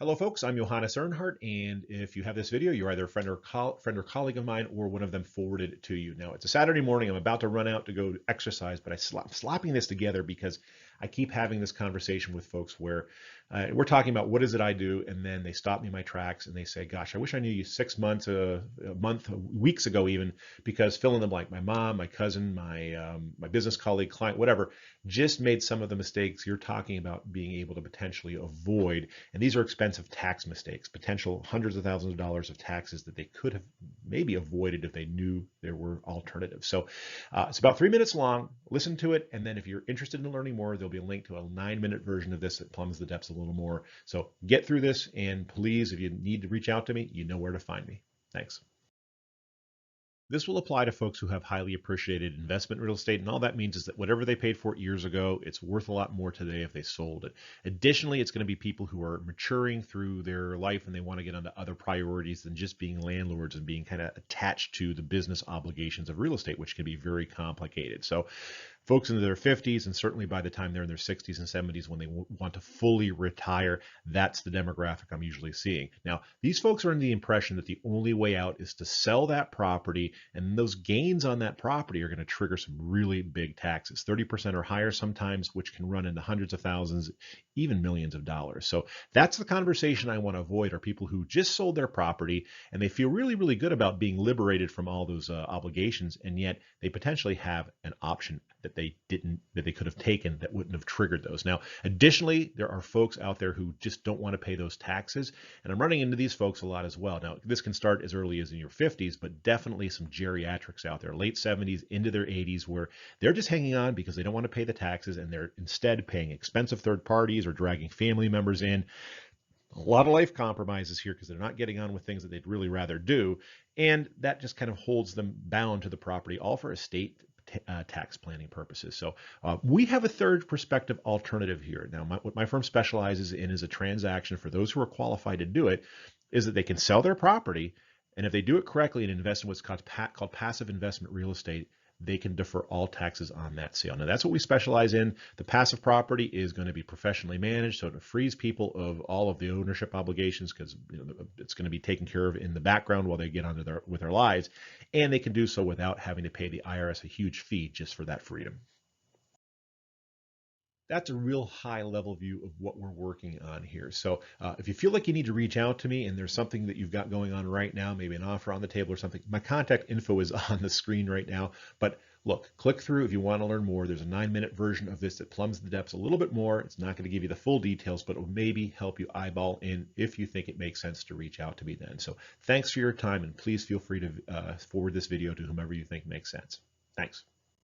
Hello, folks. I'm Johannes Earnhardt, and if you have this video, you're either a friend or colleague of mine, or one of them forwarded it to you. Now, it's a Saturday morning. I'm about to run out to go exercise, but I'm slapping this together because I keep having this conversation with folks where we're talking about what is it I do, and then they stop me in my tracks and they say, "Gosh, I wish I knew you 6 months, a month, weeks ago, even because fill in the blank. My mom, my cousin, my business colleague, client, whatever, just made some of the mistakes you're talking about being able to potentially avoid." And these are expensive tax mistakes, potential hundreds of thousands of dollars of taxes that they could have maybe avoided if they knew there were alternatives. So it's about 3 minutes long. Listen to it. And then if you're interested in learning more, there'll be a link to a 9-minute version of this that plumbs the depths a little more. So get through this. And please, if you need to reach out to me, you know where to find me. Thanks. This will apply to folks who have highly appreciated investment real estate, and all that means is that whatever they paid for it years ago, it's worth a lot more today if they sold it. Additionally, it's going to be people who are maturing through their life and they want to get onto other priorities than just being landlords and being kind of attached to the business obligations of real estate, which can be very complicated. So folks in their 50s, and certainly by the time they're in their 60s and 70s when they want to fully retire, that's the demographic I'm usually seeing. Now, these folks are in the impression that the only way out is to sell that property, and those gains on that property are going to trigger some really big taxes, 30% or higher sometimes, which can run into hundreds of thousands, even millions of dollars. So that's the conversation I want to avoid, are people who just sold their property and they feel really, really good about being liberated from all those obligations, and yet they potentially have an option that they could have taken that wouldn't have triggered those. Now, additionally, there are folks out there who just don't want to pay those taxes, and I'm running into these folks a lot as well. Now, this can start as early as in your 50s, but definitely some geriatrics out there, late 70s into their 80s, where they're just hanging on because they don't want to pay the taxes, and they're instead paying expensive third parties or dragging family members in. A lot of life compromises here because they're not getting on with things that they'd really rather do, and that just kind of holds them bound to the property, all for estate tax planning purposes. So we have a third perspective alternative here. Now, what my firm specializes in is a transaction for those who are qualified to do it, is that they can sell their property, and if they do it correctly and invest in what's called passive investment real estate, they can defer all taxes on that sale. Now, that's what we specialize in. The passive property is going to be professionally managed, so it frees people of all of the ownership obligations because it's going to be taken care of in the background while they get on with their lives, and they can do so without having to pay the IRS a huge fee just for that freedom. That's a real high level view of what we're working on here. So if you feel like you need to reach out to me and there's something that you've got going on right now, maybe an offer on the table or something, my contact info is on the screen right now. But look, click through if you want to learn more. There's a 9-minute version of this that plumbs the depths a little bit more. It's not going to give you the full details, but it will maybe help you eyeball in if you think it makes sense to reach out to me then. So thanks for your time, and please feel free to forward this video to whomever you think makes sense. Thanks.